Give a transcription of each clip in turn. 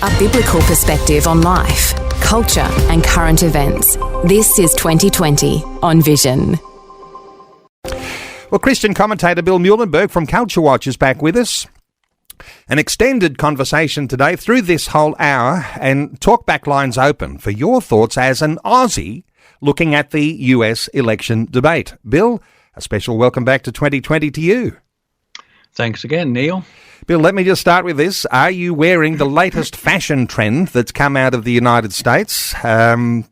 A biblical perspective on life, culture and current events. This is 2020 on Vision. Well, Christian commentator Bill Muehlenberg from Culture Watch is back with us. An extended conversation today through this whole hour, and talkback lines open for your thoughts as an Aussie looking at the US election debate. Bill, a special welcome back to 2020 to you. Thanks again, Neil. Bill, let me just start with this. Are you wearing the latest fashion trend that's come out of the United States? The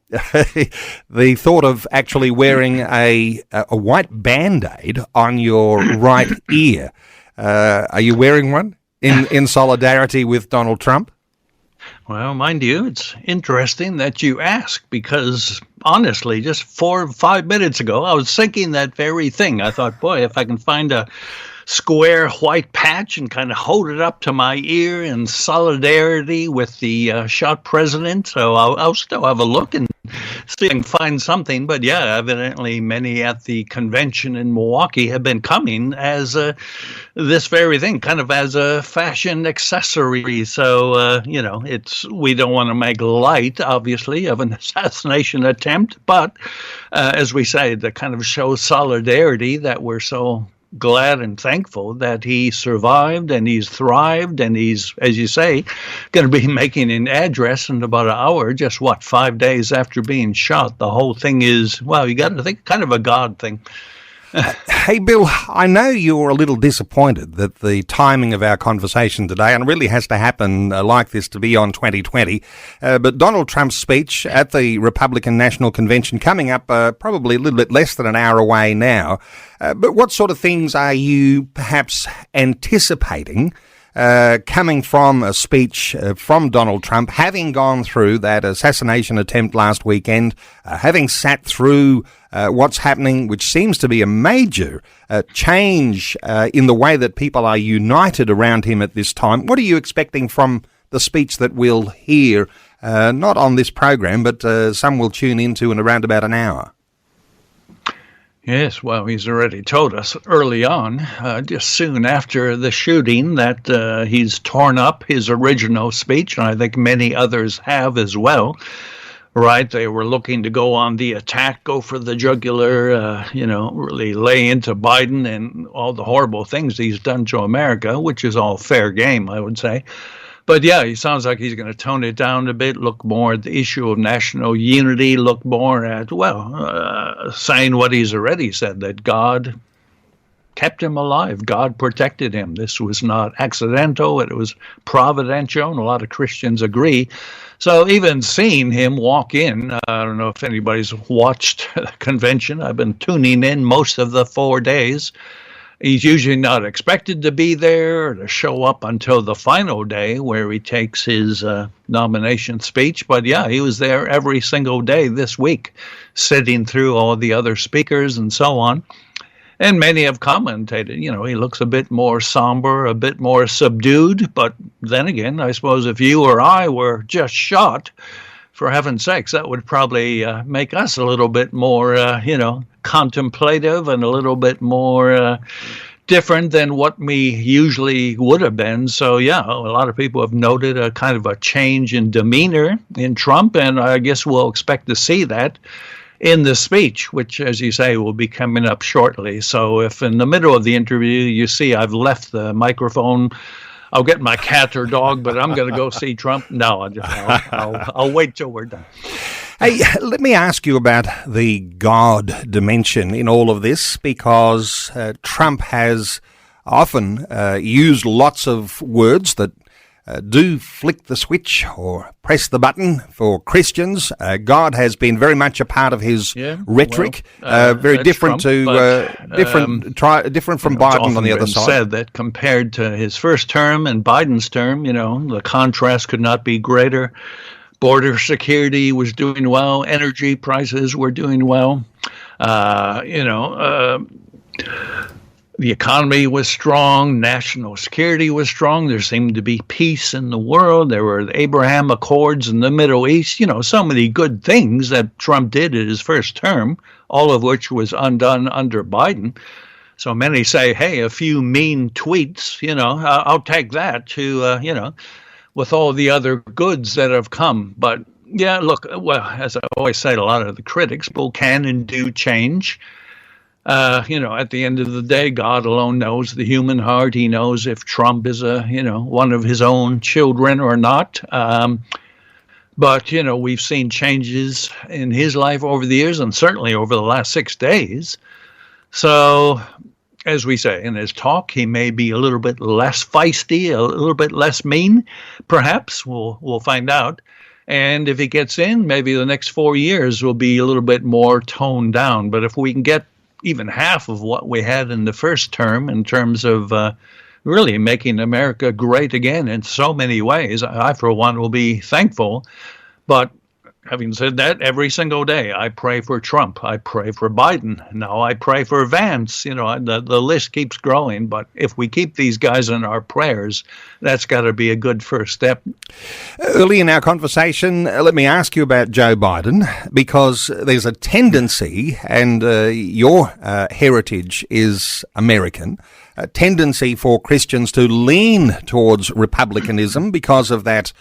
thought of actually wearing a white Band-Aid on your right ear. Are you wearing one in solidarity with Donald Trump? Well, mind you, it's interesting that you ask because, honestly, just 4 or 5 minutes ago, I was thinking that very thing. I thought, boy, if I can find a square white patch and kind of hold it up to my ear in solidarity with the shot president. So I'll still have a look and see if I can find something. But yeah, evidently many at the convention in Milwaukee have been coming as this very thing, kind of as a fashion accessory. So, we don't want to make light, obviously, of an assassination attempt. But as we say, to kind of show solidarity that we're so glad and thankful that he survived and he's thrived and he's, as you say, going to be making an address in about an hour, just 5 days after being shot. The whole thing is, well, you got to think kind of a God thing. Hey, Bill, I know you're a little disappointed that the timing of our conversation today, and it really has to happen like this to be on 2020, but Donald Trump's speech at the Republican National Convention coming up probably a little bit less than an hour away now. But what sort of things are you perhaps anticipating coming from a speech from Donald Trump, having gone through that assassination attempt last weekend, having sat through what's happening, which seems to be a major change in the way that people are united around him at this time? What are you expecting from the speech that we'll hear, not on this program, but some will tune into in around about an hour? Yes, well, he's already told us early on, just soon after the shooting, that he's torn up his original speech, and I think many others have as well. Right, they were looking to go on the attack, go for the jugular, really lay into Biden and all the horrible things he's done to America, which is all fair game, I would say. But yeah, he sounds like he's going to tone it down a bit, look more at the issue of national unity, look more at, saying what he's already said, that God kept him alive. God protected him. This was not accidental. It was providential, and a lot of Christians agree. So even seeing him walk in, I don't know if anybody's watched the convention. I've been tuning in most of the 4 days. He's usually not expected to be there or to show up until the final day where he takes his nomination speech. But yeah, he was there every single day this week, sitting through all the other speakers and so on. And many have commented, he looks a bit more somber, a bit more subdued. But then again, I suppose if you or I were just shot, for heaven's sakes, that would probably make us a little bit more, contemplative and a little bit more different than what we usually would have been. So, yeah, a lot of people have noted a kind of a change in demeanor in Trump, and I guess we'll expect to see that in the speech, which, as you say, will be coming up shortly. So if in the middle of the interview you see I've left the microphone, I'll get my cat or dog, but I'm going to go see Trump. No, I'll wait till we're done. Hey, let me ask you about the God dimension in all of this, because Trump has often used lots of words that do flick the switch or press the button for Christians. God has been very much a part of his rhetoric, very different Trump, different from Biden on the other side. Said that compared to his first term and Biden's term, the contrast could not be greater. Border security was doing well. Energy prices were doing well. The economy was strong. National security was strong. There seemed to be peace in the world. There were the Abraham Accords in the Middle East. So many good things that Trump did in his first term, all of which was undone under Biden. So many say, hey, a few mean tweets, I'll take that to, with all the other goods that have come. But yeah, look, well, as I always say, a lot of the critics will can and do change. At the end of the day, God alone knows the human heart. He knows if Trump is one of his own children or not. But we've seen changes in his life over the years, and certainly over the last 6 days. So, as we say, in his talk, he may be a little bit less feisty, a little bit less mean, perhaps. We'll find out. And if he gets in, maybe the next 4 years will be a little bit more toned down. But if we can get even half of what we had in the first term in terms of really making America great again in so many ways, I, for one, will be thankful. But having said that, every single day I pray for Trump. I pray for Biden. Now I pray for Vance. The list keeps growing. But if we keep these guys in our prayers, that's got to be a good first step. Early in our conversation, let me ask you about Joe Biden, because there's a tendency, and your heritage is American, a tendency for Christians to lean towards republicanism because of that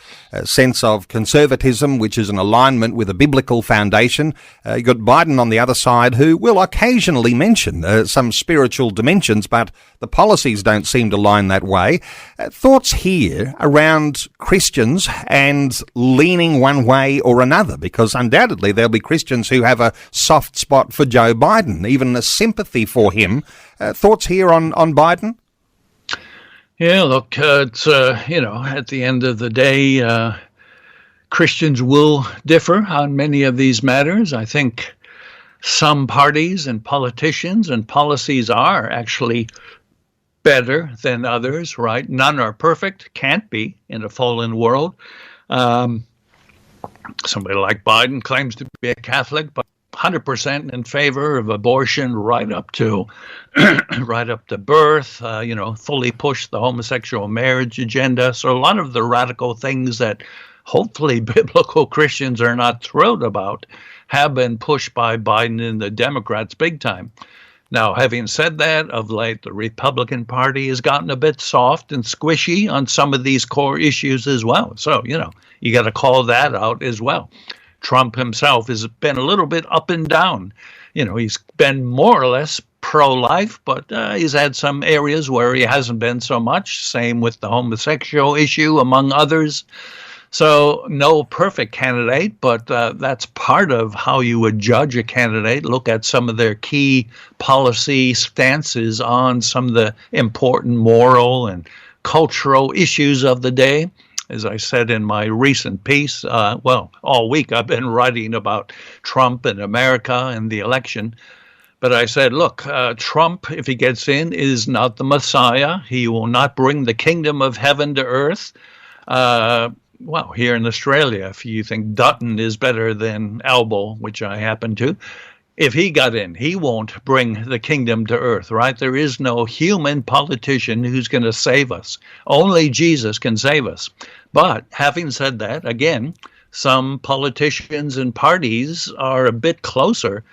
sense of conservatism, which is in alignment with a biblical foundation. You've got Biden on the other side, who will occasionally mention some spiritual dimensions, but the policies don't seem to line that way. Thoughts here around Christians and leaning one way or another, because undoubtedly there'll be Christians who have a soft spot for Joe Biden, even a sympathy for him. Thoughts here on Biden? Yeah, look, it's, at the end of the day, Christians will differ on many of these matters. I think some parties and politicians and policies are actually better than others, right? None are perfect, can't be in a fallen world. Somebody like Biden claims to be a Catholic, but 100% in favor of abortion right up to birth, fully push the homosexual marriage agenda. So a lot of the radical things that hopefully biblical Christians are not thrilled about have been pushed by Biden and the Democrats big time. Now, having said that, of late, the Republican Party has gotten a bit soft and squishy on some of these core issues as well. So, you got to call that out as well. Trump himself has been a little bit up and down. He's been more or less pro-life, but he's had some areas where he hasn't been so much. Same with the homosexual issue, among others. So no perfect candidate, but that's part of how you would judge a candidate. Look at some of their key policy stances on some of the important moral and cultural issues of the day. As I said in my recent piece, all week I've been writing about Trump and America and the election. But I said, look, Trump, if he gets in, is not the Messiah. He will not bring the kingdom of heaven to earth. Here in Australia, if you think Dutton is better than Elbow, which I happen to, if he got in, he won't bring the kingdom to earth, right? There is no human politician who's going to save us. Only Jesus can save us. But having said that, again, some politicians and parties are a bit closer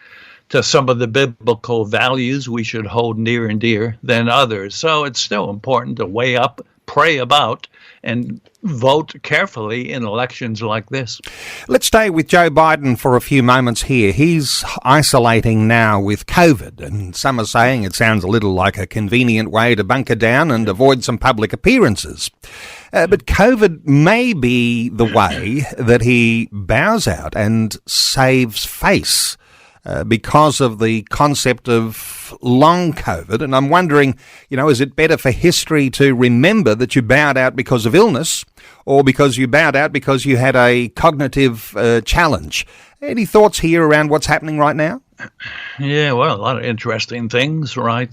to some of the biblical values we should hold near and dear than others. So it's still important to weigh up, pray about, and vote carefully in elections like this. Let's stay with Joe Biden for a few moments here. He's isolating now with COVID, and some are saying it sounds a little like a convenient way to bunker down and avoid some public appearances. But COVID may be the way that he bows out and saves face because of the concept of long COVID. And I'm wondering, is it better for history to remember that you bowed out because of illness, or because you bowed out because you had a cognitive challenge? Any thoughts here around what's happening right now? Yeah, well, a lot of interesting things, right?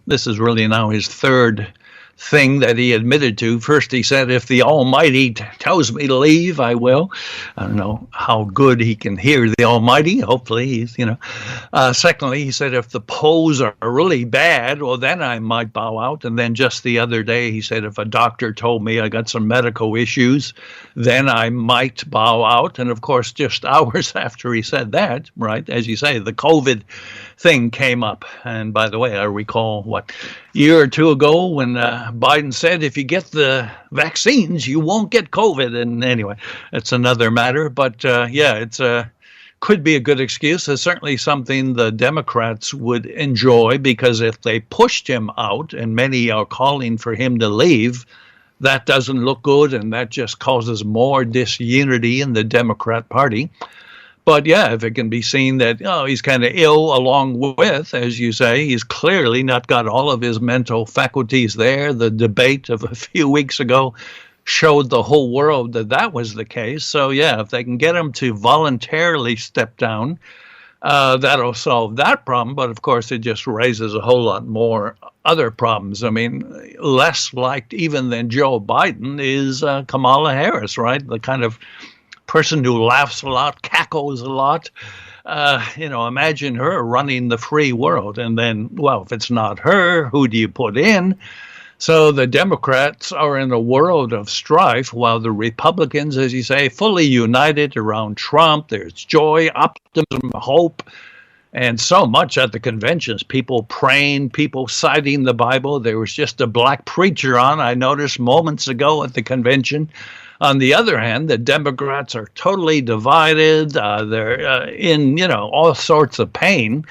This is really now his third thing that he admitted to. First, he said, if the Almighty tells me to leave, I will. I don't know how good he can hear the Almighty. Hopefully he's, Secondly, he said, if the polls are really bad, well, then I might bow out. And then just the other day, he said, if a doctor told me I got some medical issues, then I might bow out. And of course, just hours after he said that, right, as you say, the COVID thing came up. And by the way, I recall year or two ago when Biden said if you get the vaccines, you won't get COVID. And anyway, it's another matter. But yeah, it's could be a good excuse. It's certainly something the Democrats would enjoy, because if they pushed him out, and many are calling for him to leave, that doesn't look good, and that just causes more disunity in the Democrat Party. But yeah, if it can be seen that, he's kind of ill along with, as you say, he's clearly not got all of his mental faculties there. The debate of a few weeks ago showed the whole world that that was the case. So yeah, if they can get him to voluntarily step down, that'll solve that problem. But of course, it just raises a whole lot more other problems. I mean, less liked even than Joe Biden is Kamala Harris, right? The kind of person who laughs a lot, cackles a lot. Imagine her running the free world. And then, well, if it's not her, who do you put in? So the Democrats are in a world of strife, while the Republicans, as you say, fully united around Trump. There's joy, optimism, hope, and so much at the conventions. People praying, people citing the Bible. There was just a black preacher on, I noticed moments ago at the convention. On the other hand, the Democrats are totally divided. They're in, all sorts of pain.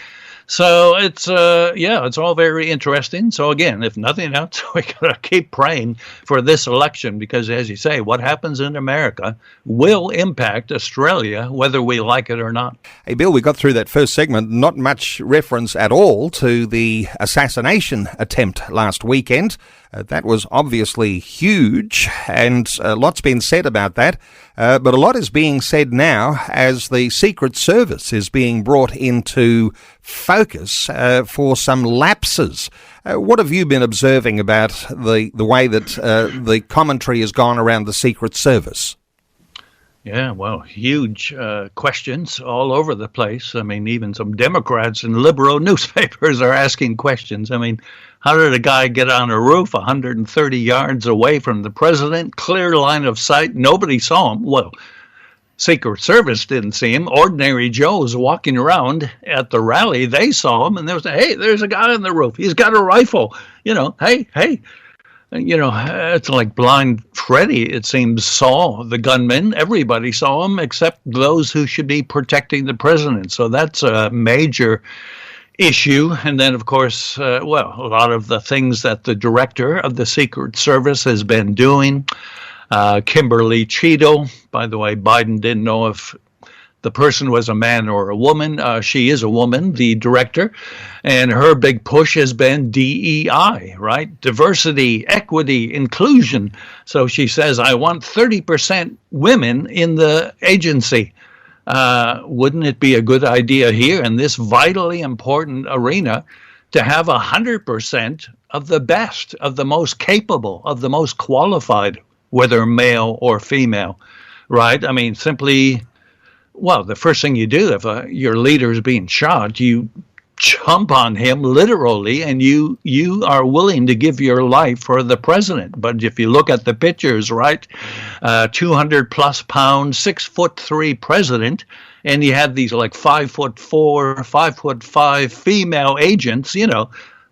So it's all very interesting. So again, if nothing else, we gotta keep praying for this election, because as you say, what happens in America will impact Australia, whether we like it or not. Hey, Bill, we got through that first segment, not much reference at all to the assassination attempt last weekend. That was obviously huge, and lots been said about that. But a lot is being said now as the Secret Service is being brought into focus for some lapses. What have you been observing about the way that the commentary has gone around the Secret Service? Yeah, well, huge questions all over the place. I mean, even some Democrats and liberal newspapers are asking questions. I mean, how did a guy get on a roof 130 yards away from the president, clear line of sight? Nobody saw him. Well, Secret Service didn't see him. Ordinary Joes walking around at the rally, they saw him, and they was saying, hey, there's a guy on the roof. He's got a rifle. Hey. It's like Blind Freddy, it seems, saw the gunman. Everybody saw him except those who should be protecting the president. So that's a major issue. And then, of course, a lot of the things that the director of the Secret Service has been doing. Kimberly Cheeto, by the way, Biden didn't know if the person was a man or a woman. She is a woman, the director, and her big push has been DEI, right? Diversity, equity, inclusion. So she says, I want 30% women in the agency. Wouldn't it be a good idea here in this vitally important arena to have 100% of the best, of the most capable, of the most qualified, whether male or female, right? I mean, simply... Well, the first thing you do if your leader is being shot, you jump on him literally, and you are willing to give your life for the president. But if you look at the pictures, right, 200 plus pound, 6'3" president, and you had these like 5'4", 5'5" female agents,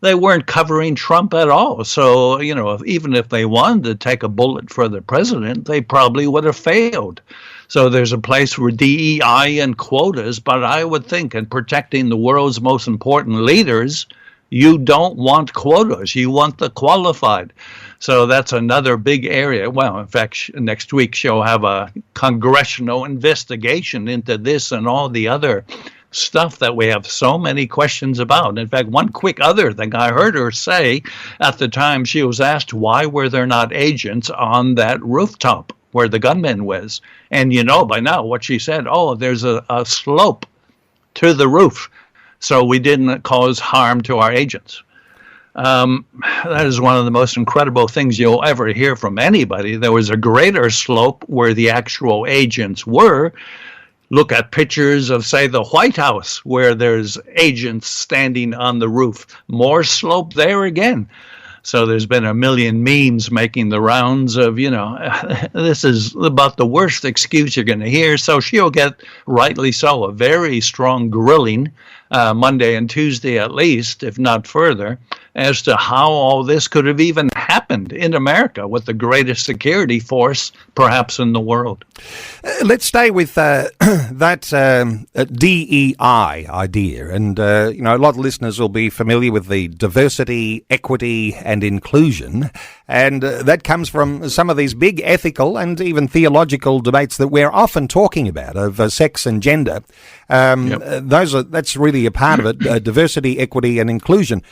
they weren't covering Trump at all. So, even if they wanted to take a bullet for the president, they probably would have failed. So there's a place for DEI and quotas, but I would think in protecting the world's most important leaders, you don't want quotas. You want the qualified. So that's another big area. Well, in fact, next week she'll have a congressional investigation into this and all the other stuff that we have so many questions about. In fact, one quick other thing I heard her say at the time she was asked, why were there not agents on that rooftop where the gunman was? And by now what she said, there's a slope to the roof, so we didn't cause harm to our agents. That is one of the most incredible things you'll ever hear from anybody. There was a greater slope where the actual agents were. Look at pictures of, say, the White House, where there's agents standing on the roof. More slope there again. So there's been a million memes making the rounds of, this is about the worst excuse you're going to hear. So she'll get, rightly so, a very strong grilling Monday and Tuesday at least, if not further, as to how all this could have even happened in America with the greatest security force perhaps in the world. Let's stay with that DEI idea. And, a lot of listeners will be familiar with the diversity, equity and inclusion. And that comes from some of these big ethical and even theological debates that we're often talking about of sex and gender. That's really a part of it, diversity, equity and inclusion.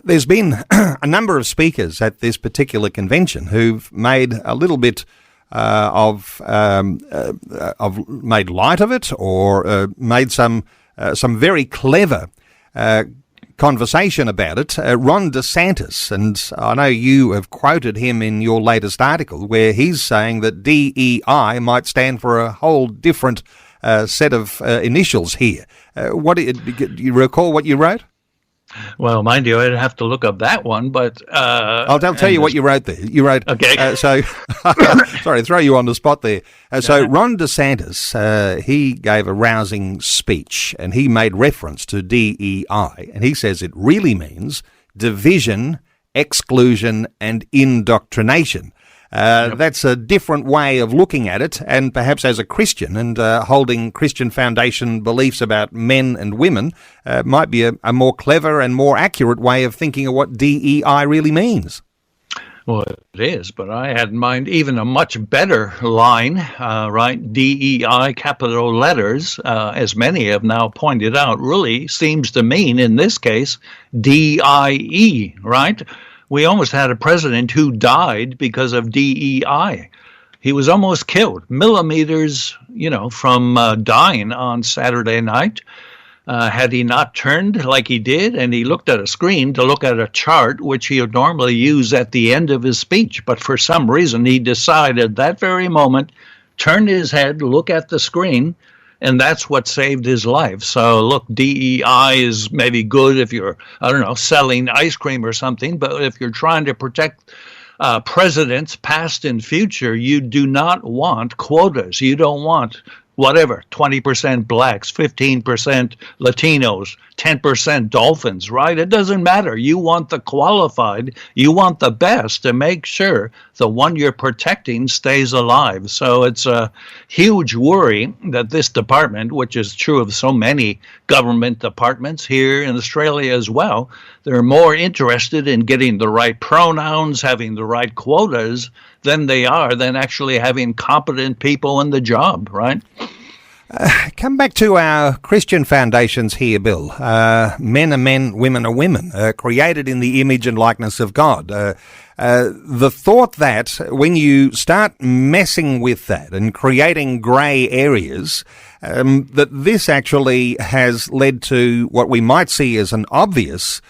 There's been a number of speakers at this particular convention who've made a little bit of made light of it, or made some very clever conversation about it. Ron DeSantis, and I know you have quoted him in your latest article, where he's saying that DEI might stand for a whole different set of initials here. Do you recall what you wrote? Well, mind you, I'd have to look up that one, but... I'll tell you what you wrote there. You wrote... Okay. Sorry to throw you on the spot there. So Ron DeSantis, he gave a rousing speech, and he made reference to DEI, and he says it really means division, exclusion, and indoctrination. That's a different way of looking at it, and perhaps as a Christian and holding Christian foundation beliefs about men and women might be a more clever and more accurate way of thinking of what DEI really means. Well, it is, but I had in mind even a much better line, right? DEI, capital letters, as many have now pointed out, really seems to mean, in this case, DIE, right? We almost had a president who died because of DEI. He was almost killed, millimeters, from dying on Saturday night. Had he not turned like he did, and he looked at a screen to look at a chart, which he would normally use at the end of his speech. But for some reason, he decided that very moment, turned his head, look at the screen, and that's what saved his life. So, look, DEI is maybe good if you're, selling ice cream or something. But if you're trying to protect presidents, past and future, you do not want quotas. You don't want 20% blacks, 15% Latinos, 10% dolphins, right? It doesn't matter. You want the qualified, you want the best to make sure the one you're protecting stays alive. So it's a huge worry that this department, which is true of so many government departments here in Australia as well, they're more interested in getting the right pronouns, having the right quotas than actually having competent people in the job, right? Come back to our Christian foundations here, Bill. Men are men, women are women, created in the image and likeness of God. The thought that when you start messing with that and creating grey areas, that this actually has led to what we might see as an obvious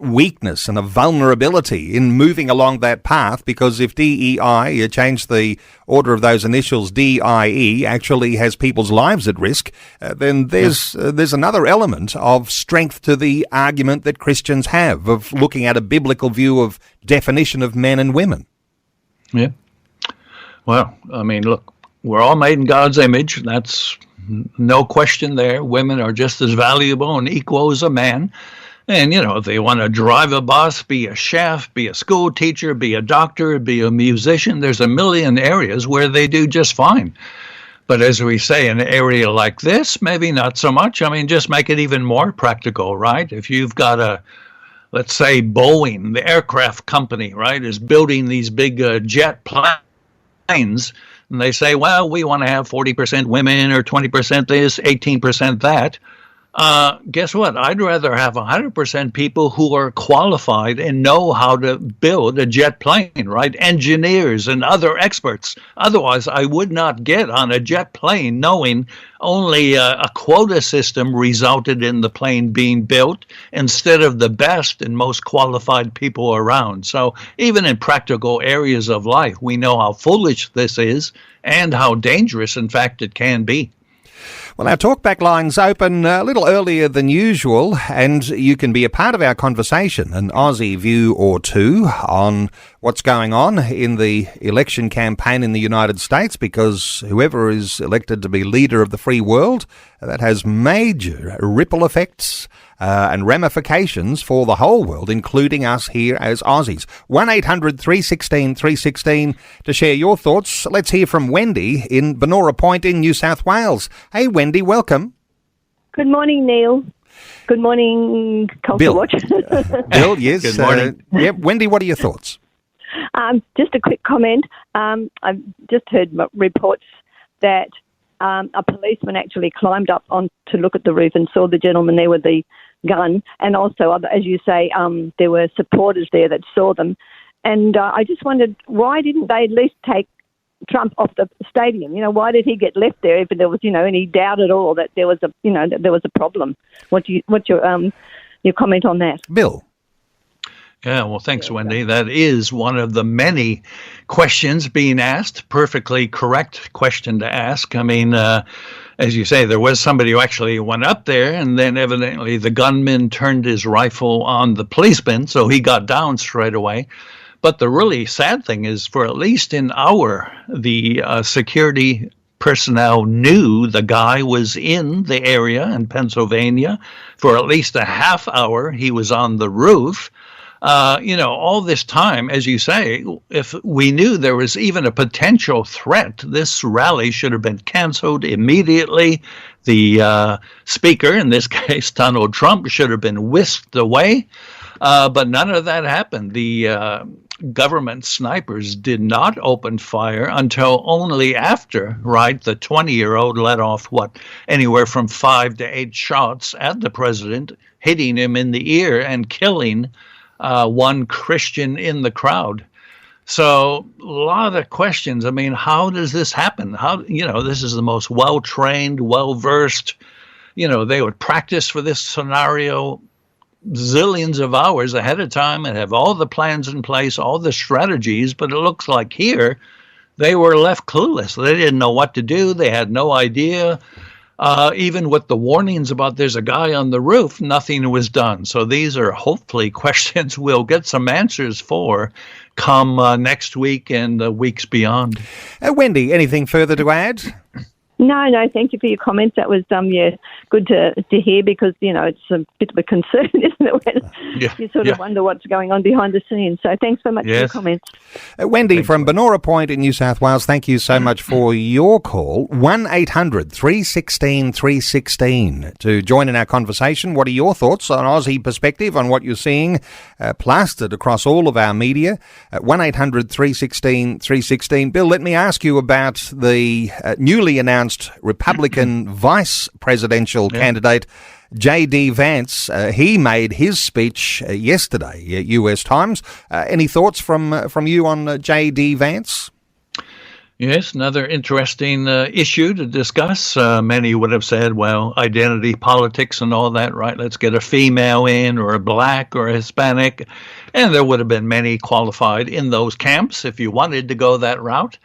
weakness and a vulnerability in moving along that path, because if DEI, you change the order of those initials, DIE, actually has people's lives at risk, then there's another element of strength to the argument that Christians have of looking at a biblical view of definition of men and women. Yeah. Well, look, we're all made in God's image. That's no question there. Women are just as valuable and equal as a man. And, if they want to drive a bus, be a chef, be a school teacher, be a doctor, be a musician, there's a million areas where they do just fine. But as we say, in an area like this, maybe not so much. Just make it even more practical, right? If you've got let's say Boeing, the aircraft company, right, is building these big jet planes, and they say, well, we want to have 40% women or 20% this, 18% that. Guess what? I'd rather have 100% people who are qualified and know how to build a jet plane, right? Engineers and other experts. Otherwise, I would not get on a jet plane knowing only a quota system resulted in the plane being built instead of the best and most qualified people around. So even in practical areas of life, we know how foolish this is and how dangerous, in fact, it can be. Well, our talkback line's open a little earlier than usual, and you can be a part of our conversation, an Aussie view or two on what's going on in the election campaign in the United States, because whoever is elected to be leader of the free world, that has major ripple effects and ramifications for the whole world, including us here as Aussies. 1-800-316-316 to share your thoughts. Let's hear from Wendy in Benora Point in New South Wales. Hey, Wendy, welcome. Good morning, Neil. Good morning, Culture Bill. Watch. Bill, yes. Good morning. Wendy, what are your thoughts? Just a quick comment. I've just heard reports that a policeman actually climbed up on to look at the roof and saw the gentleman there with the gun, and also, as you say, there were supporters there that saw them. And I just wondered, why didn't they at least take Trump off the stadium? Why did he get left there if there was, any doubt at all that there was a problem? What's your comment on that? Bill. Yeah, well, thanks, Wendy. That is one of the many questions being asked. Perfectly correct question to ask. I mean, as you say, there was somebody who actually went up there, and then evidently the gunman turned his rifle on the policeman, so he got down straight away. But the really sad thing is, for at least an hour, the security personnel knew the guy was in the area in Pennsylvania. For at least a half hour, he was on the roof. All this time, as you say, if we knew there was even a potential threat, this rally should have been canceled immediately. The speaker, in this case, Donald Trump, should have been whisked away. But none of that happened. The government snipers did not open fire until only after, the 20-year-old let off, anywhere from 5 to 8 shots at the president, hitting him in the ear and killing one Christian in the crowd. So a lot of questions. I mean, how does this happen? This is the most well-trained, well-versed, they would practice for this scenario zillions of hours ahead of time and have all the plans in place, all the strategies, but it looks like here they were left clueless. They didn't know what to do. They had no idea. Even with the warnings about there's a guy on the roof, nothing was done. So these are hopefully questions we'll get some answers for come next week and the weeks beyond. Wendy, anything further to add? No, thank you for your comments. That was, good to hear, because, it's a bit of a concern, isn't it, when you sort of wonder what's going on behind the scenes. So thanks so much for your comments. Wendy from Benora Point in New South Wales, thank you so much for your call. 1-800-316-316 to join in our conversation. What are your thoughts on Aussie perspective on what you're seeing plastered across all of our media? 1-800-316-316. Bill, let me ask you about the newly announced Republican vice presidential candidate J.D. Vance. He made his speech yesterday at US Times. Any thoughts from you on J.D. Vance? Yes, another interesting issue to discuss. Many would have said, well, identity politics and all that, right? Let's get a female in, or a black or a Hispanic. And there would have been many qualified in those camps if you wanted to go that route.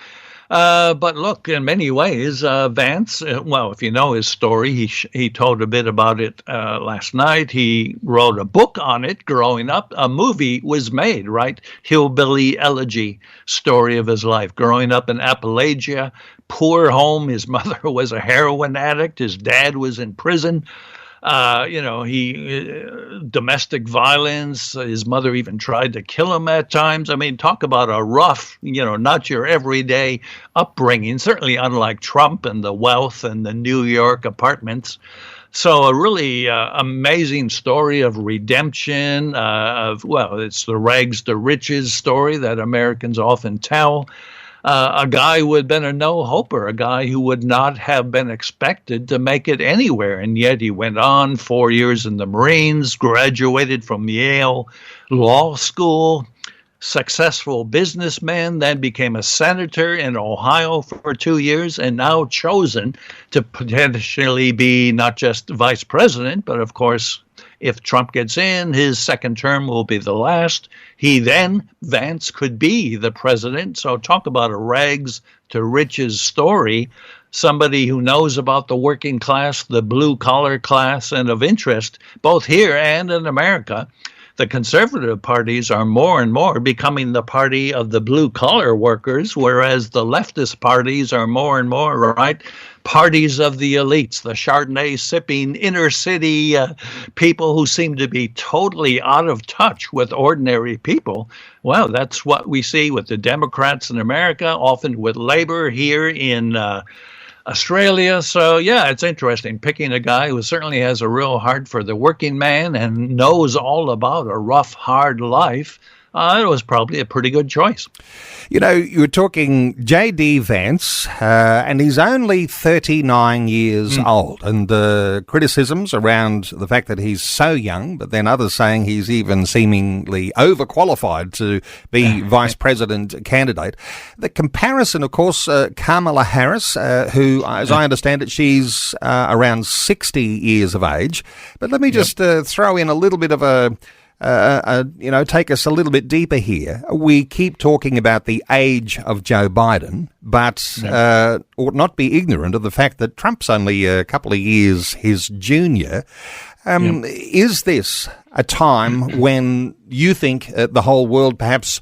But look, in many ways, Vance, if you know his story, he told a bit about it last night. He wrote a book on it growing up. A movie was made, Hillbilly Elegy, story of his life. Growing up in Appalachia, poor home. His mother was a heroin addict. His dad was in prison. Domestic violence. His mother even tried to kill him at times. I mean, talk about a rough, not your everyday upbringing, certainly unlike Trump and the wealth and the New York apartments. So a really amazing story of redemption, it's the rags to riches story that Americans often tell. A guy who had been a no-hoper, a guy who would not have been expected to make it anywhere. And yet he went on 4 years in the Marines, graduated from Yale Law School, successful businessman, then became a senator in Ohio for 2 years, and now chosen to potentially be not just vice president, but of course, if Trump gets in, his second term will be the last. Vance, could be the president. So talk about a rags to riches story. somebody who knows about the working class, the blue-collar class, and of interest, both here and in America. The conservative parties are more and more becoming the party of the blue-collar workers, whereas the leftist parties are more and more, right, parties of the elites, the Chardonnay-sipping inner-city people who seem to be totally out of touch with ordinary people. Well, that's what we see with the Democrats in America, often with Labor here in Australia. So, yeah, it's interesting. Picking a guy who certainly has a real heart for the working man and knows all about a rough, hard life. It was probably a pretty good choice. You know, you were talking J.D. Vance, and he's only 39 years old, and criticisms around the fact that he's so young, but then others saying he's even seemingly overqualified to be vice president candidate. The comparison, of course, Kamala Harris, who, as I understand it, she's around 60 years of age. But let me just throw in a little bit of take us a little bit deeper here. We keep talking about the age of Joe Biden, but ought not be ignorant of the fact that Trump's only a couple of years his junior. Is this a time when you think the whole world perhaps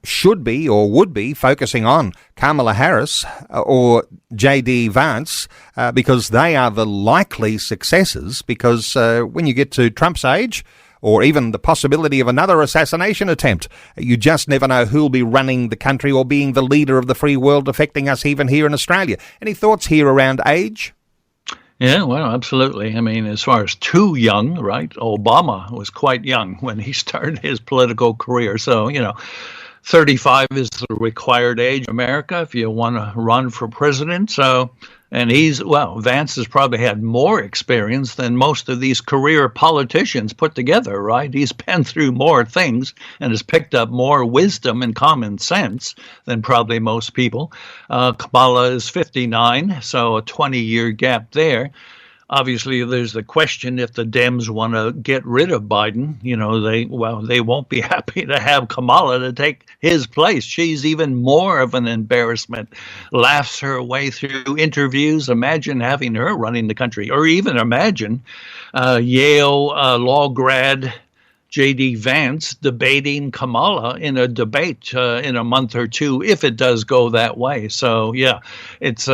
should be or would be focusing on Kamala Harris or J.D. Vance because they are the likely successors? Because when you get to Trump's age, or even the possibility of another assassination attempt, you just never know who'll be running the country or being the leader of the free world, affecting us even here in Australia. Any thoughts here around age? Yeah, well, absolutely. I mean, as far as too young, right? Obama was quite young when he started his political career. So, 35 is the required age in America if you want to run for president. So, and Vance has probably had more experience than most of these career politicians put together, right? He's been through more things and has picked up more wisdom and common sense than probably most people. Kamala is 59, so a 20-year gap there. Obviously, there's the question if the Dems want to get rid of Biden. They won't be happy to have Kamala to take his place. She's even more of an embarrassment. Laughs her way through interviews. Imagine having her running the country, or even imagine Yale law grad J.D. Vance debating Kamala in a debate in a month or two, if it does go that way. So, yeah, it's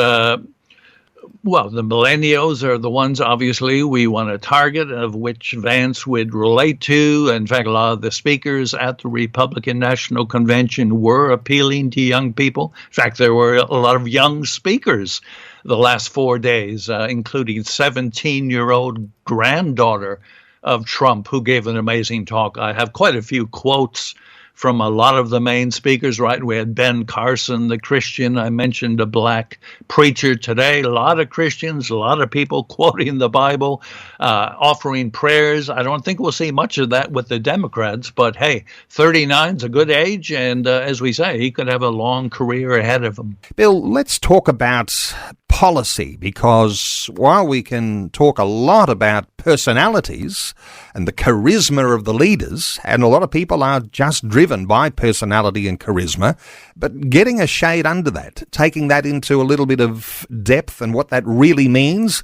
the millennials are the ones, obviously, we want to target, of which Vance would relate to. In fact, a lot of the speakers at the Republican National Convention were appealing to young people. In fact, there were a lot of young speakers the last 4 days, including 17-year-old granddaughter of Trump, who gave an amazing talk. I have quite a few quotes from a lot of the main speakers, right? We had Ben Carson, the Christian. I mentioned a black preacher today. A lot of Christians, a lot of people quoting the Bible, offering prayers. I don't think we'll see much of that with the Democrats, but hey, 39 is a good age. And as we say, he could have a long career ahead of him. Bill, let's talk about policy, because while we can talk a lot about personalities and the charisma of the leaders, and a lot of people are just driven by personality and charisma, but getting a shade under that, taking that into a little bit of depth and what that really means,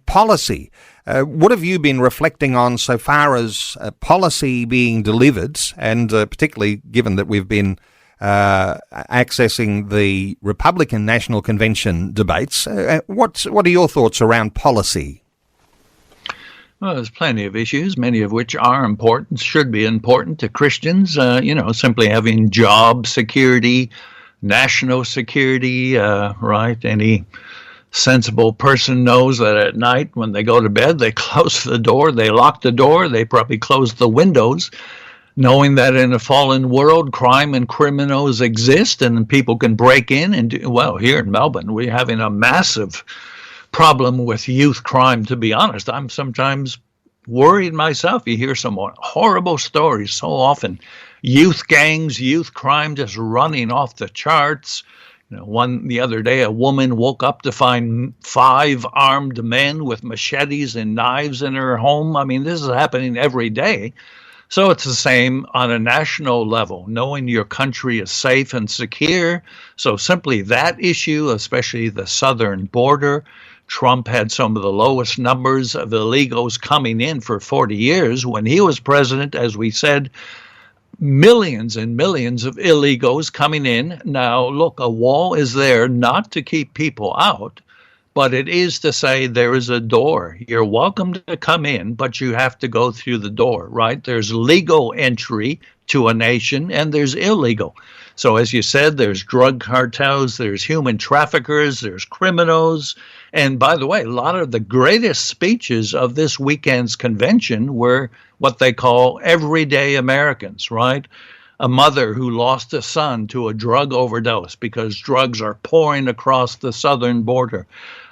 policy. What have you been reflecting on so far as policy being delivered, and particularly given that we've been accessing the Republican National Convention debates? What are your thoughts around policy? Well, there's plenty of issues, many of which are important, should be important to Christians. Simply having job security, national security, right? Any sensible person knows that at night when they go to bed, they close the door, they lock the door, they probably close the windows, knowing that in a fallen world, crime and criminals exist and people can break in and do, well, here in Melbourne, we're having a massive problem with youth crime, to be honest. I'm sometimes worried myself. You hear some horrible stories so often. Youth gangs, youth crime just running off the charts. The other day, a woman woke up to find 5 armed men with machetes and knives in her home. I mean, this is happening every day. So it's the same on a national level, knowing your country is safe and secure. So simply that issue, especially the southern border, Trump had some of the lowest numbers of illegals coming in for 40 years. When he was president, as we said, millions and millions of illegals coming in. Now, look, a wall is there not to keep people out, but it is to say there is a door. You're welcome to come in, but you have to go through the door, right? There's legal entry to a nation and there's illegal. So as you said, there's drug cartels, there's human traffickers, there's criminals. And by the way, a lot of the greatest speeches of this weekend's convention were what they call everyday Americans, right? A mother who lost a son to a drug overdose because drugs are pouring across the southern border.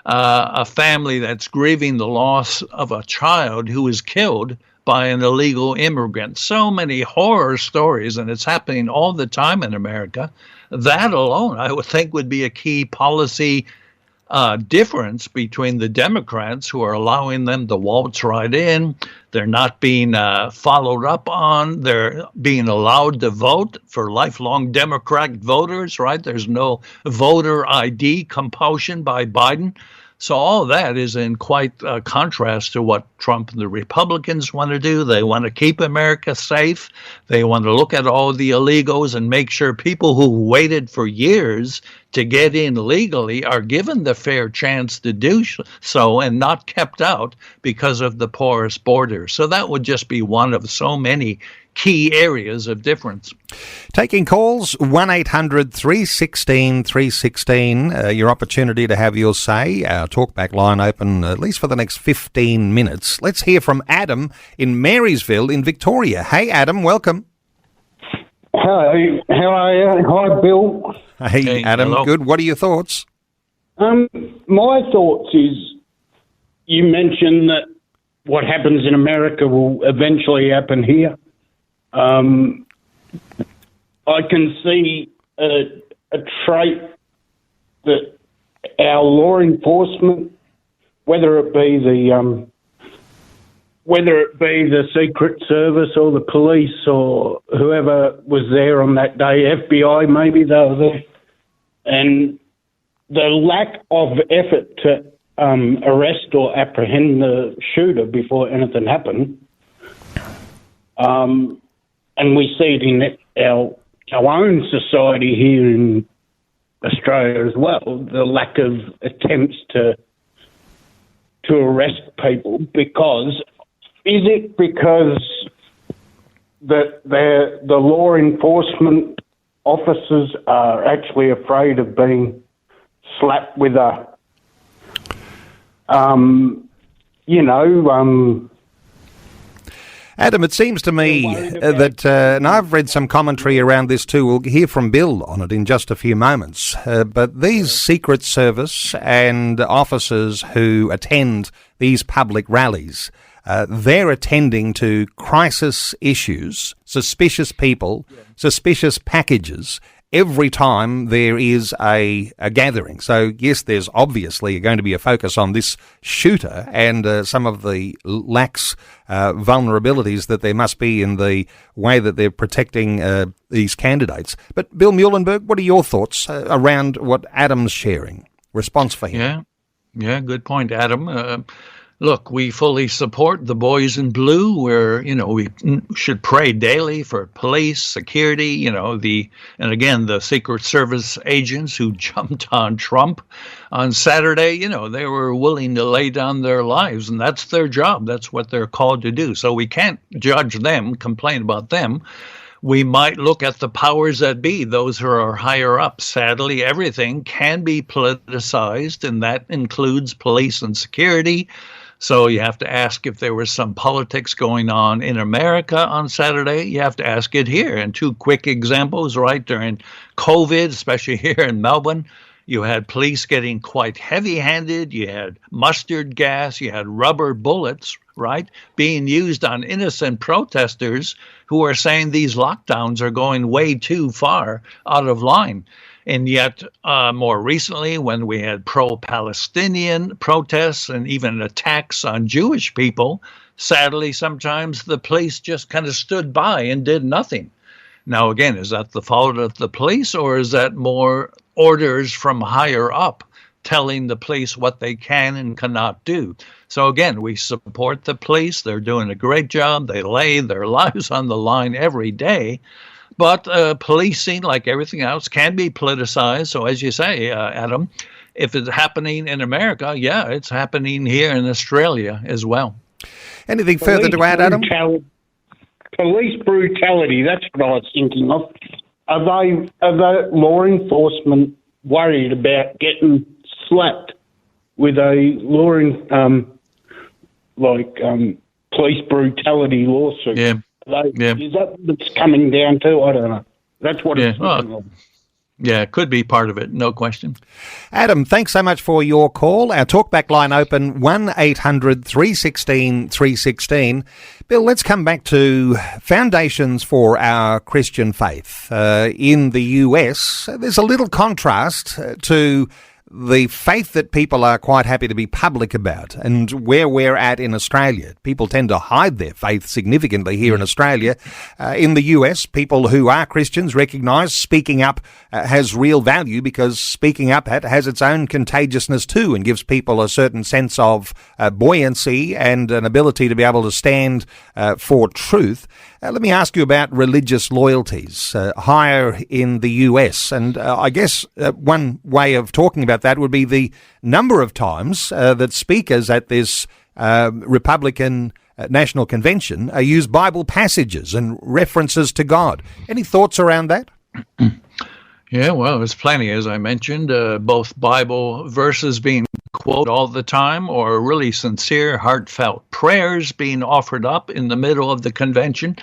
A family that's grieving the loss of a child who was killed by an illegal immigrant. So many horror stories, and it's happening all the time in America. That alone, I would think, would be a key policy difference between the Democrats, who are allowing them to waltz right in. They're not being followed up on. They're being allowed to vote for lifelong Democrat voters, right? There's no voter ID compulsion by Biden. So all that is in quite contrast to what Trump and the Republicans want to do. They want to keep America safe. They want to look at all the illegals and make sure people who waited for years to get in legally are given the fair chance to do so and not kept out because of the porous border. So that would just be one of so many key areas of difference. Taking calls, 1-800-316-316. Your opportunity to have your say. Our talkback line open at least for the next 15 minutes. Let's hear from Adam in Marysville in Victoria. Hey, Adam, welcome. Hello, how are you? Hi, Bill. Hey, Adam, hello. Good. What are your thoughts? My thoughts is, you mentioned that what happens in America will eventually happen here. I can see a trait that our law enforcement, whether it be the Secret Service or the police or whoever was there on that day, FBI maybe they were there, and the lack of effort to arrest or apprehend the shooter before anything happened. And we see it in our own society here in Australia as well, the lack of attempts to arrest people. Because is it because that the law enforcement officers are actually afraid of being slapped with a Adam, it seems to me that, and I've read some commentary around this too, we'll hear from Bill on it in just a few moments, but these Secret Service and officers who attend these public rallies, they're attending to crisis issues, suspicious people, suspicious packages, every time there is a gathering. So, yes, there's obviously going to be a focus on this shooter and some of the lax vulnerabilities that there must be in the way that they're protecting these candidates. But, Bill Muehlenberg, what are your thoughts around what Adam's sharing? Response for him. Yeah, good point, Adam. Look, we fully support the boys in blue, where, we should pray daily for police, security, and again, the Secret Service agents who jumped on Trump on Saturday, they were willing to lay down their lives, and that's their job. That's what they're called to do. So we can't judge them, complain about them. We might look at the powers that be, those who are higher up. Sadly, everything can be politicized, and that includes police and security. So you have to ask if there was some politics going on in America on Saturday. You have to ask it here. And two quick examples, right? During COVID, especially here in Melbourne, you had police getting quite heavy-handed. You had mustard gas. You had rubber bullets, right, being used on innocent protesters who are saying these lockdowns are going way too far out of line. And yet, more recently, when we had pro-Palestinian protests and even attacks on Jewish people, sadly, sometimes the police just kind of stood by and did nothing. Now, again, is that the fault of the police, or is that more orders from higher up telling the police what they can and cannot do? So again, we support the police. They're doing a great job. They lay their lives on the line every day. But policing, like everything else, can be politicized. So as you say, Adam, if it's happening in America, yeah, it's happening here in Australia as well. Anything further to add, Adam? Police brutality, that's what I was thinking of. Are they law enforcement worried about getting slapped with a police brutality lawsuit? Yeah. Is that what it's coming down to? I don't know. That's what it's thinking of. Yeah, it could be part of it, no question. Adam, thanks so much for your call. Our talkback line open 1-800-316-316. Bill, let's come back to foundations for our Christian faith. In the US, there's a little contrast to the faith that people are quite happy to be public about, and where we're at in Australia. People tend to hide their faith significantly here in Australia. In the US, people who are Christians recognise speaking up has real value, because speaking up has its own contagiousness too, and gives people a certain sense of buoyancy and an ability to be able to stand for truth. Let me ask you about religious loyalties higher in the US. And I guess one way of talking about that would be the number of times that speakers at this Republican National Convention use Bible passages and references to God. Any thoughts around that? Yeah, well, there's plenty, as I mentioned, both Bible verses being quoted all the time, or really sincere, heartfelt prayers being offered up in the middle of the convention.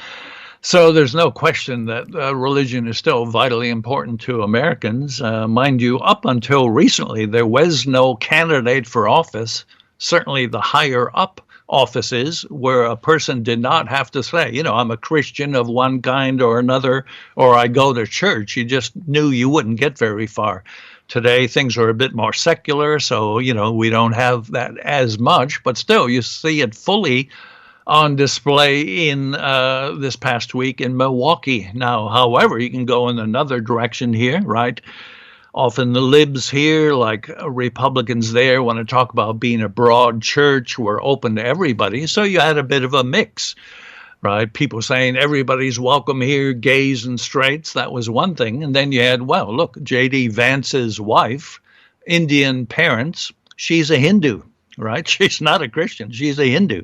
So there's no question that religion is still vitally important to Americans. Mind you, up until recently, there was no candidate for office, certainly the higher up offices, where a person did not have to say, you know, I'm a Christian of one kind or another, or I go to church. You just knew you wouldn't get very far. Today, things are a bit more secular, so, you know, we don't have that as much, but still, you see it fully on display in this past week in Milwaukee. Now, however, you can go in another direction here, right? Often the libs here, like Republicans there, want to talk about being a broad church. We're open to everybody. So you had a bit of a mix, right? People saying everybody's welcome here, gays and straights. That was one thing. And then you had, well, look, J.D. Vance's wife, Indian parents, she's a Hindu, right? She's not a Christian. She's a Hindu.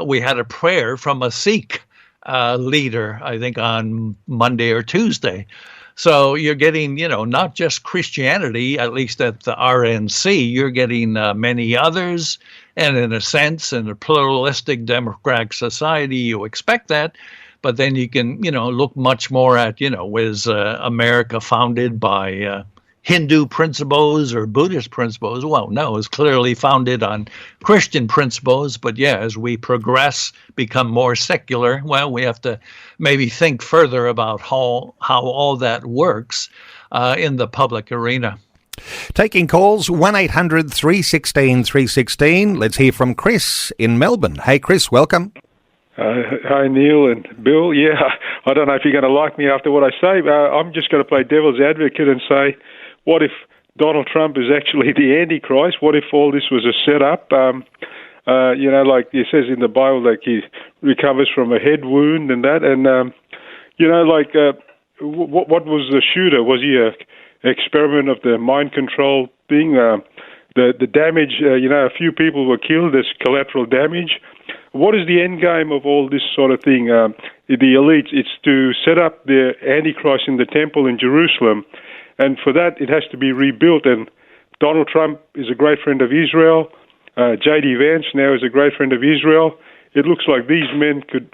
We had a prayer from a Sikh leader, I think, on Monday or Tuesday. So you're getting, you know, not just Christianity, at least at the RNC, you're getting many others. And in a sense, in a pluralistic democratic society, you expect that. But then you can, you know, look much more at, you know, was America founded by Hindu principles or Buddhist principles? Well, no, it's clearly founded on Christian principles. But yeah, as we progress, become more secular, well, we have to maybe think further about how all that works in the public arena. Taking calls, 1-800-316-316. Let's hear from Chris in Melbourne. Hey, Chris, welcome. Hi, Neil and Bill. Yeah, I don't know if you're going to like me after what I say. I'm just going to play devil's advocate and say, what if Donald Trump is actually the Antichrist? What if all this was a setup? You know, like it says in the Bible, like he recovers from a head wound and that. And, you know, like what was the shooter? Was he an experiment of the mind control thing? The damage, you know, a few people were killed. There's collateral damage. What is the end game of all this sort of thing? The elites, it's to set up the Antichrist in the temple in Jerusalem. And for that, it has to be rebuilt. And Donald Trump is a great friend of Israel. J.D. Vance now is a great friend of Israel. It looks like these men could,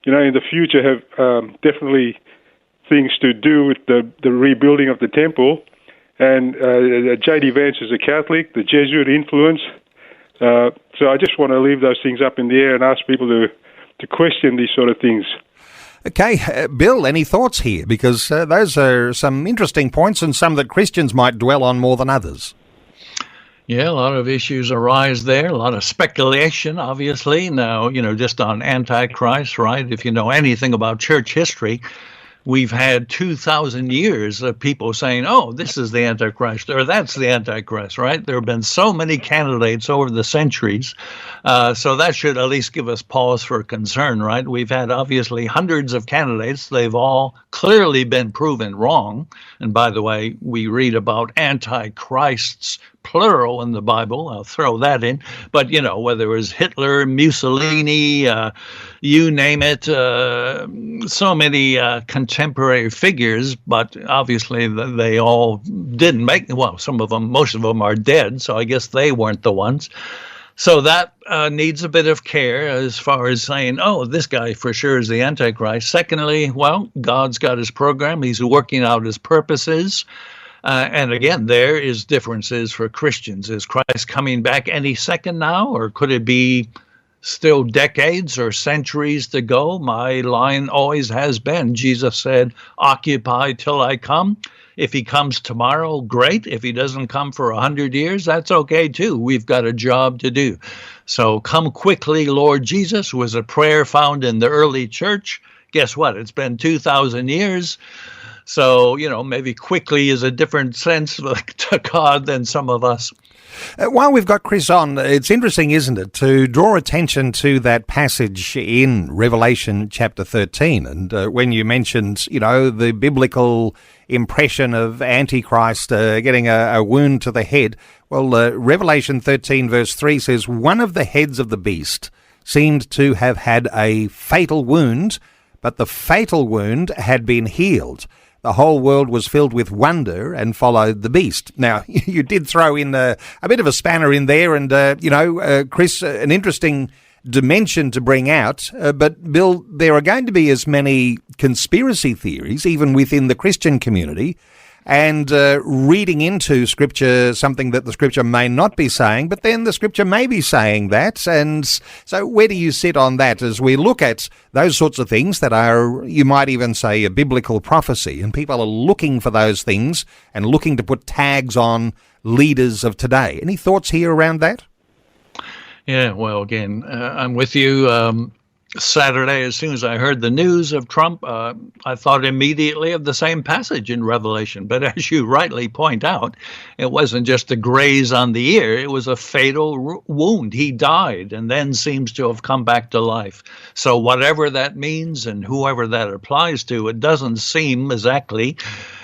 you know, in the future have definitely things to do with the rebuilding of the temple. And J.D. Vance is a Catholic, the Jesuit influence. So I just want to leave those things up in the air and ask people to question these sort of things. Okay, Bill, any thoughts here? Because those are some interesting points and some that Christians might dwell on more than others. Yeah, a lot of issues arise there, a lot of speculation, obviously. Now, just on Antichrist, right? If you know anything about church history, we've had 2,000 years of people saying, oh, this is the Antichrist, or that's the Antichrist, right? There have been so many candidates over the centuries. So that should at least give us pause for concern, right? We've had obviously hundreds of candidates. They've all clearly been proven wrong. And by the way, we read about Antichrists, plural, in the Bible. I'll throw that in. But, whether it was Hitler, Mussolini, you name it, so many contemporary figures, but obviously they all didn't make, well, some of them, most of them are dead, so I guess they weren't the ones. So that needs a bit of care as far as saying, oh, this guy for sure is the Antichrist. Secondly, well, God's got his program. He's working out his purposes. And again, there is differences for Christians. Is Christ coming back any second now, or could it be still decades or centuries to go? My line always has been, Jesus said, occupy till I come. If he comes tomorrow, great. If he doesn't come for 100 years, that's okay too. We've got a job to do. So come quickly, Lord Jesus, was a prayer found in the early church. Guess what? It's been 2,000 years. So, maybe quickly is a different sense to God than some of us. While we've got Chris on, it's interesting, isn't it, to draw attention to that passage in Revelation chapter 13. And when you mentioned, the biblical impression of Antichrist getting a wound to the head, well, Revelation 13 verse 3 says, one of the heads of the beast seemed to have had a fatal wound, but the fatal wound had been healed. The whole world was filled with wonder and followed the beast. Now, you did throw in a bit of a spanner in there and, Chris, an interesting dimension to bring out. But, Bill, there are going to be as many conspiracy theories, even within the Christian community, and reading into Scripture something that the Scripture may not be saying, but then the Scripture may be saying that. And so where do you sit on that as we look at those sorts of things that are, you might even say, a biblical prophecy, and people are looking for those things and looking to put tags on leaders of today? Any thoughts here around that? Yeah, well, again, I'm with you. Saturday, as soon as I heard the news of Trump, I thought immediately of the same passage in Revelation. But as you rightly point out, it wasn't just a graze on the ear. It was a fatal wound. He died and then seems to have come back to life. So whatever that means and whoever that applies to, it doesn't seem exactly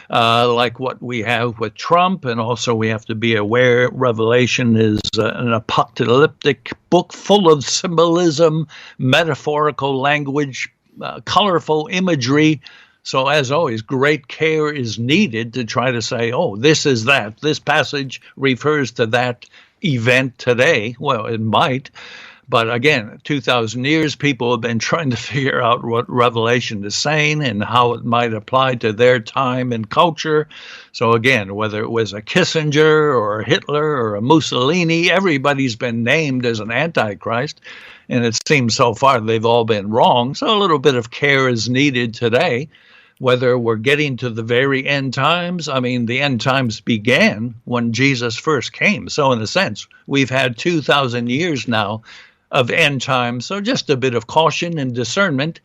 like what we have with Trump. And also we have to be aware Revelation is an apocalyptic book full of symbolism, metaphorical language, colorful imagery. So as always, great care is needed to try to say, oh, this is that. This passage refers to that event today. Well, it might. But again, 2,000 years, people have been trying to figure out what Revelation is saying and how it might apply to their time and culture. So again, whether it was a Kissinger or a Hitler or a Mussolini, everybody's been named as an Antichrist. And it seems so far they've all been wrong. So a little bit of care is needed today. Whether we're getting to the very end times, I mean, the end times began when Jesus first came. So in a sense, we've had 2,000 years now of end times. So just a bit of caution and discernment.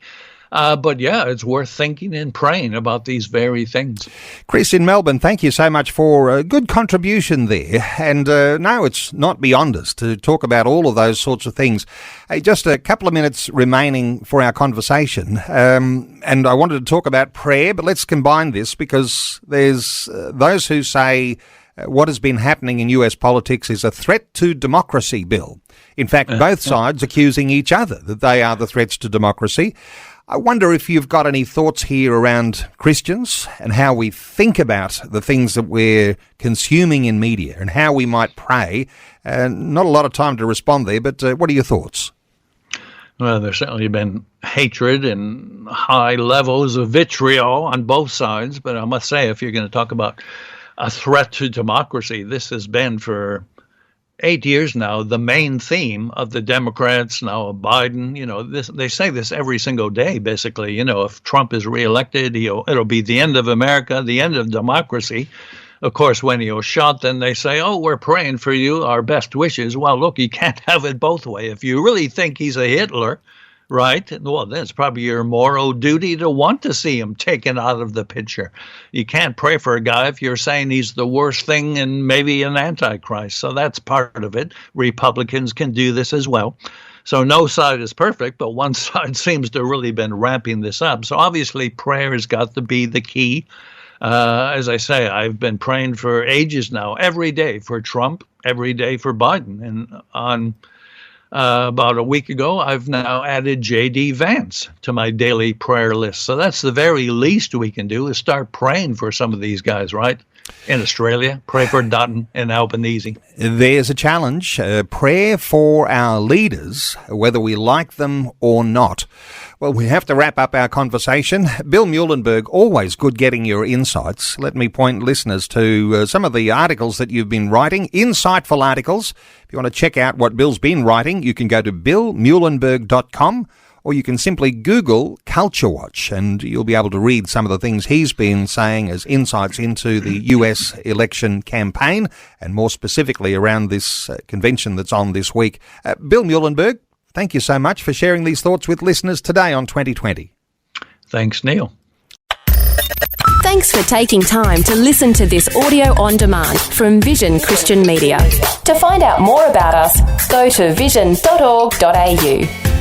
But yeah, it's worth thinking and praying about these very things. Chris in Melbourne, thank you so much for a good contribution there. And no, it's not beyond us to talk about all of those sorts of things. Hey, just a couple of minutes remaining for our conversation. And I wanted to talk about prayer, but let's combine this because there's those who say what has been happening in US politics is a threat to democracy, Bill. In fact, both sides accusing each other that they are the threats to democracy. I wonder if you've got any thoughts here around Christians and how we think about the things that we're consuming in media and how we might pray. Not a lot of time to respond there, but what are your thoughts? Well, there's certainly been hatred and high levels of vitriol on both sides. But I must say, if you're going to talk about a threat to democracy, this has been for 8 years now, the main theme of the Democrats, now of Biden, they say this every single day, basically. If Trump is reelected, it'll be the end of America, the end of democracy. Of course, when he was shot, then they say, oh, we're praying for you, our best wishes. Well, look, you can't have it both ways. If you really think he's a Hitler, right, well, then it's probably your moral duty to want to see him taken out of the picture. You can't pray for a guy if you're saying he's the worst thing and maybe an antichrist. So that's part of it. Republicans can do this as well. So no side is perfect, but one side seems to really been ramping this up. So obviously prayer has got to be the key. As I say, I've been praying for ages now, every day for Trump, every day for Biden. And on about a week ago, I've now added J.D. Vance to my daily prayer list. So that's the very least we can do, is start praying for some of these guys, right? In Australia, pray for Dutton and Albanese. There's a challenge, prayer for our leaders, whether we like them or not. Well, we have to wrap up our conversation. Bill Muehlenberg, always good getting your insights. Let me point listeners to some of the articles that you've been writing, insightful articles. If you want to check out what Bill's been writing, you can go to billmuehlenberg.com, or you can simply Google Culture Watch and you'll be able to read some of the things he's been saying as insights into the US election campaign and more specifically around this convention that's on this week. Bill Muehlenberg, thank you so much for sharing these thoughts with listeners today on 2020. Thanks, Neil. Thanks for taking time to listen to this audio on demand from Vision Christian Media. To find out more about us, go to vision.org.au.